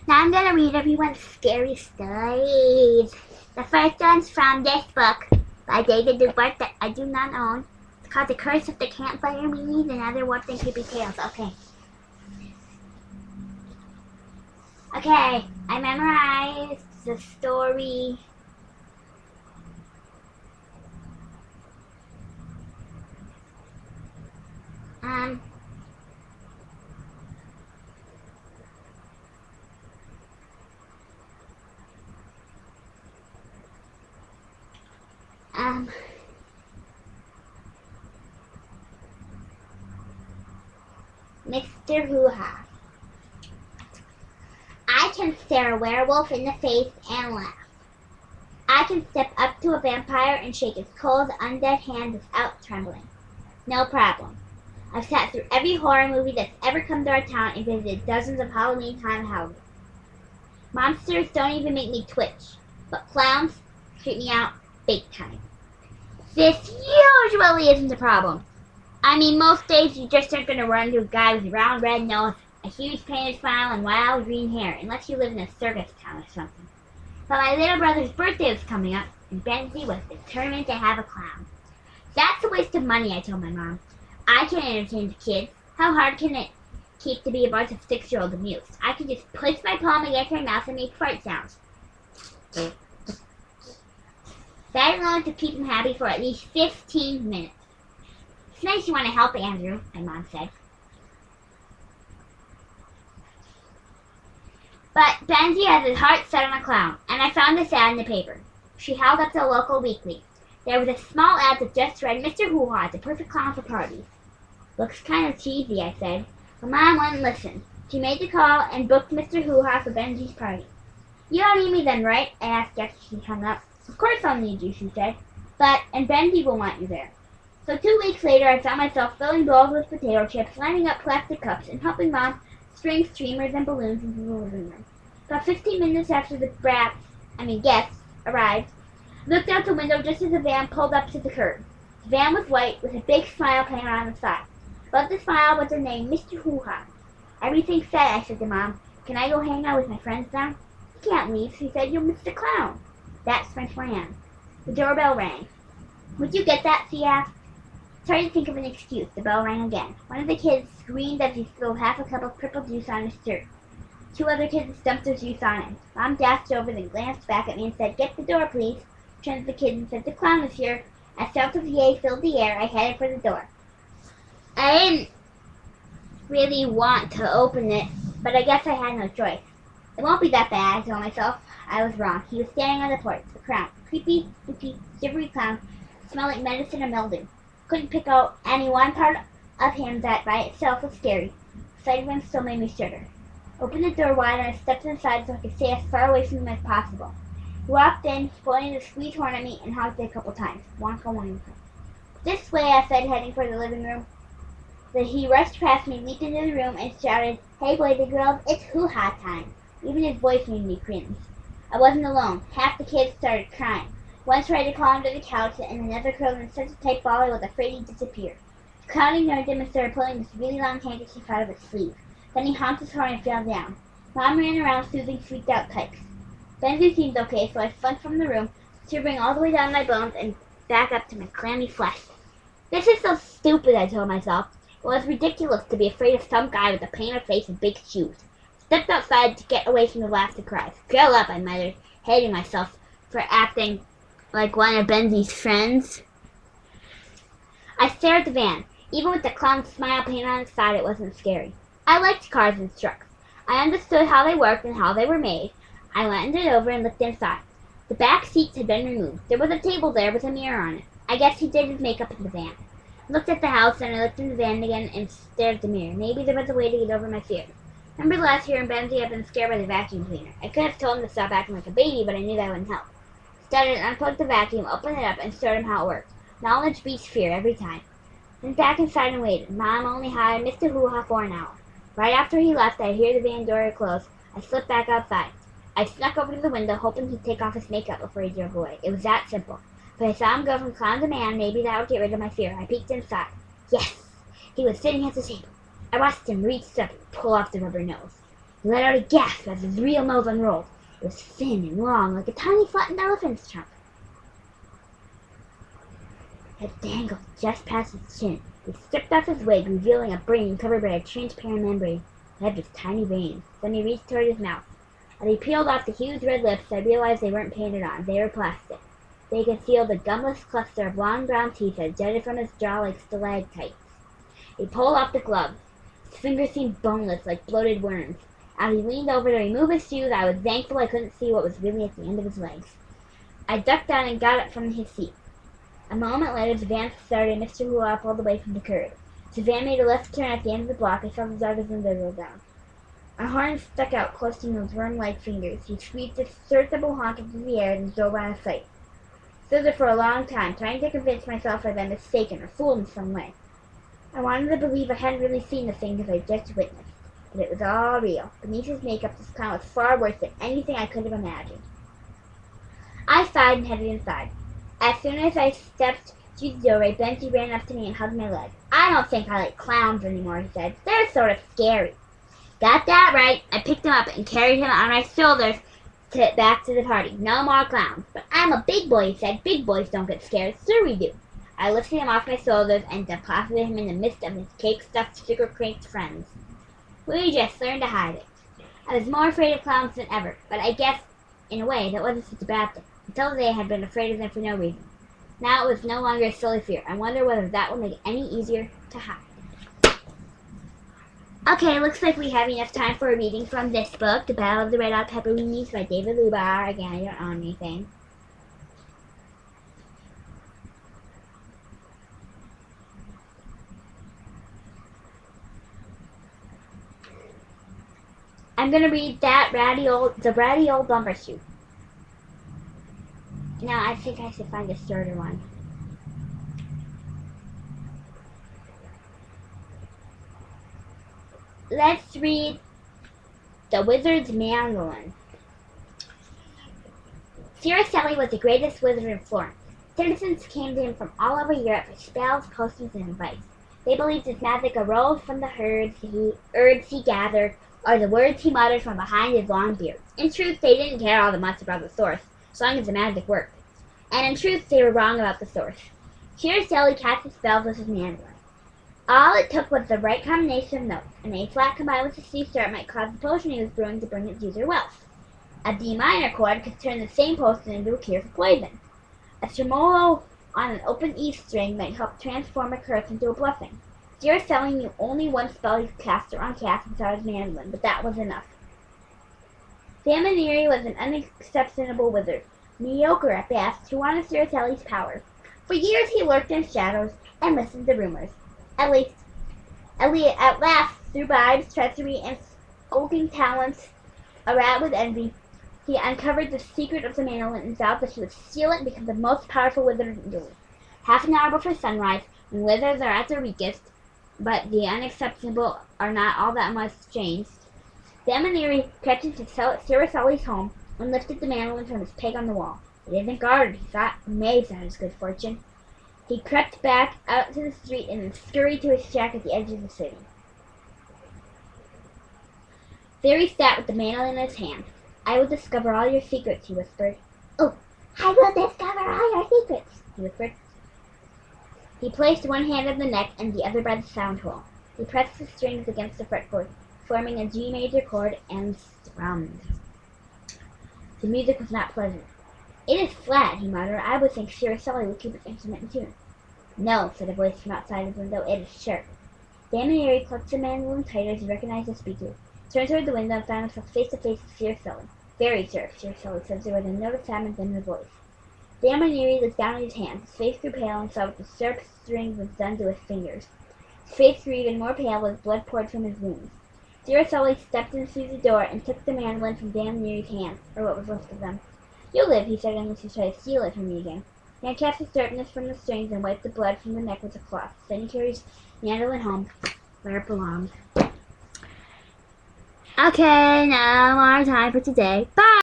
Now I'm gonna read everyone's scary stories. The first one's from this book by David Dubart that I do not own. It's called The Curse of the Campfire Meanies and Other Warped and Creepy Tales. Okay, I memorized the story. Mr. Hoo-Ha. I can stare a werewolf in the face and laugh. I can step up to a vampire and shake his cold, undead hand without trembling. No problem. I've sat through every horror movie that's ever come to our town and visited dozens of Halloween-time houses. Monsters don't even make me twitch, but clowns creep me out big time. This usually isn't a problem. I mean, most days you just aren't going to run into a guy with a round red nose, a huge painted smile, and wild green hair, unless you live in a circus town or something. But my little brother's birthday was coming up, and Benzie was determined to have a clown. That's a waste of money, I told my mom. I can't entertain the kids. How hard can it keep to be a bunch of 6-year-olds amused? I can just place my palm against my mouth and make fart sounds. That alone to keep him happy for at least 15 minutes. It's nice you want to help, Andrew, my mom said. But Benzie has his heart set on a clown, and I found this ad in the paper. She held up the local weekly. There was a small ad that just read, Mr. Hoo-Ha, the perfect clown for parties. Looks kind of cheesy, I said. But Mom wouldn't listen. She made the call and booked Mr. Hoo-Ha for Benzie's party. You don't need me then, right? I asked after she hung up. Of course I'll need you, she said. And Benzie will want you there. So 2 weeks later, I found myself filling bowls with potato chips, lining up plastic cups, and helping Mom string streamers and balloons into the living room. About 15 minutes after the guests arrived, I looked out the window just as the van pulled up to the curb. The van was white, with a big smile painted on the side. Above the smile was the name, Mr. Hoo-Ha. Everything's set, I said to Mom. Can I go hang out with my friends now? You can't leave, she said. You'll miss the clown. That's my plan. The doorbell rang. Would you get that? She asked. Started to think of an excuse. The bell rang again. One of the kids screamed as he spilled half a cup of purple juice on his shirt. 2 other kids dumped their juice on him. Mom dashed over, then glanced back at me and said, Get the door, please. Turned to the kids and said, The clown is here. As shouts of yay filled the air, I headed for the door. I didn't really want to open it, but I guess I had no choice. It won't be that bad, I told myself. I was wrong. He was standing on the porch, the clown. Creepy, spooky, shivery clown. Smelled like medicine and mildew. Couldn't pick out any one part of him that by itself was scary. The sight of him still made me shudder. Opened the door wide and I stepped inside so I could stay as far away from him as possible. He walked in, pointed a squeeze horn at me, and honked it a couple times. Wonka wonka. This way, I said, heading for the living room. Then he rushed past me, leaped into the room, and shouted, Hey boys and girls, it's hoo-ha time. Even his voice made me cringe. I wasn't alone. Half the kids started crying. One tried to crawl under the couch, and another curled in such a tight ball I was afraid he'd disappear. The clown ignored him and started pulling this really long handkerchief out of his sleeve. Then he honked his horn and fell down. Mom ran around soothing freaked-out types. Benzie seemed okay, so I slunk from the room, shivering all the way down my bones and back up to my clammy flesh. This is so stupid, I told myself. It was ridiculous to be afraid of some guy with a painted face and big shoes. Stepped outside to get away from the laughs and cries. Grow up, I muttered, hating myself for acting like one of Benzie's friends. I stared at the van. Even with the clown's smile painted on its side, it wasn't scary. I liked cars and trucks. I understood how they worked and how they were made. I landed over and looked inside. The back seats had been removed. There was a table there with a mirror on it. I guess he did his makeup in the van. I looked at the house and I looked in the van again and stared at the mirror. Maybe there was a way to get over my fear. Remember last year in Benzie had been scared by the vacuum cleaner. I could have told him to stop acting like a baby, but I knew that wouldn't help. Started to unplug the vacuum, opened it up, and showed him how it worked. Knowledge beats fear every time. Went back inside and waited. Mom only hired Mr. Hoo-Ha for an hour. Right after he left, I hear the van door close. I slipped back outside. I snuck over to the window, hoping he'd take off his makeup before he drove away. It was that simple. If I saw him go from clown to man, maybe that would get rid of my fear. I peeked inside. Yes! He was sitting at the table. I watched him reach up and pull off the rubber nose. He let out a gasp as his real nose unrolled. It was thin and long, like a tiny flattened elephant's trunk. It dangled just past his chin. He stripped off his wig, revealing a brain covered by a transparent membrane. It had just tiny veins. Then he reached toward his mouth. As he peeled off the huge red lips, I realized they weren't painted on. They were plastic. They concealed a gumless cluster of long brown teeth that jutted from his jaw like stalactites. He pulled off the gloves. His fingers seemed boneless, like bloated worms. As he leaned over to remove his shoes, I was thankful I couldn't see what was really at the end of his legs. I ducked down and got up from his seat. A moment later, the van started and Mr. Hula pulled away from the curb. As the van made a left turn at the end of the block, I saw the dog window down. A horn stuck out close to his worm-like fingers. He squeezed a serviceable honk into the air and drove out of sight. I stood there for a long time, trying to convince myself I'd been mistaken or fooled in some way. I wanted to believe I hadn't really seen the thing I just witnessed, but it was all real. Beneath his makeup, this clown was far worse than anything I could have imagined. I sighed and headed inside. As soon as I stepped through the doorway, Benji ran up to me and hugged my leg. "I don't think I like clowns anymore," he said. "They're sort of scary." Got that right. I picked him up and carried him on my shoulders back to the party. "No more clowns." "But I'm a big boy," he said. "Big boys don't get scared." "Sure we do." I lifted him off my shoulders and deposited him in the midst of his cake-stuffed, sugar-cranked friends. We just learned to hide it. I was more afraid of clowns than ever, but I guess, in a way, that wasn't such a bad thing. Until today, I had been afraid of them for no reason. Now it was no longer a silly fear. I wonder whether that will make it any easier to hide. Okay, looks like we have enough time for a reading from this book, The Battle of the Red Hot Pepperonis by David Lubar. Again, I don't own anything. I'm gonna read the ratty old Bumbershoot. Now I think I should find a shorter one. Let's read The Wizard's Mandolin. Siricelli was the greatest wizard in Florence. Citizens came to him from all over Europe for spells, potions, and advice. They believed his magic arose from the herbs he gathered, or the words he muttered from behind his long beard. In truth, they didn't care all that much about the source, as long as the magic worked. And in truth, they were wrong about the source. Siricelli cast his spells with his mandolin. All it took was the right combination of notes. An A flat combined with a C sharp might cause the potion he was brewing to bring its user wealth. A D minor chord could turn the same potion into a cure for poison. A tremolo on an open E string might help transform a curse into a blessing. Siricelli knew only one spell he could cast or uncast inside his mandolin, but that was enough. Faminiri was an unexceptionable wizard, mediocre at best, who wanted Siricelli's power. For years he lurked in shadows and listened to rumors. At last, through bribes, treachery, and skulking talents, aroused with envy, he uncovered the secret of the mandolin and vowed that he would steal it and become the most powerful wizard in Italy. Half an hour before sunrise, when wizards are at their weakest, but the unexceptionable are not all that much changed, Faminiri crept into Siricelli's home and lifted the mandolin from his peg on the wall. It isn't guarded, he thought, amazed at his good fortune. He crept back out to the street and then scurried to his shack at the edge of the city. There he sat with the mandolin in his hand. "I will discover all your secrets," he whispered. "Oh, I will discover all your secrets," he whispered. He placed one hand on the neck and the other by the sound hole. He pressed the strings against the fretboard, forming a G major chord, and strummed. The music was not pleasant. "It is flat," he muttered. "I would think Siricelli would keep its instrument in tune." "No," said a voice from outside his window. "It is sharp." Faminiri clutched the mandolin tighter as he recognized the speaker, turned toward the window, and found himself face to face with Siricelli. "Very sharp," Siricelli said. There was a note of sadness in his voice. Faminiri looked down at his hand. His face grew pale and saw what the sharp strings had done to his fingers. His face grew even more pale as blood poured from his wounds. Siricelli stepped in through the door and took the mandolin from Faminiri's hand, or what was left of them. "You'll live," he said, unless you try to steal it from me again. He cast the sharpness from the strings and wiped the blood from the neck with a cloth. Then he carried his mandolin home, where it belonged. Okay, no more time for today. Bye!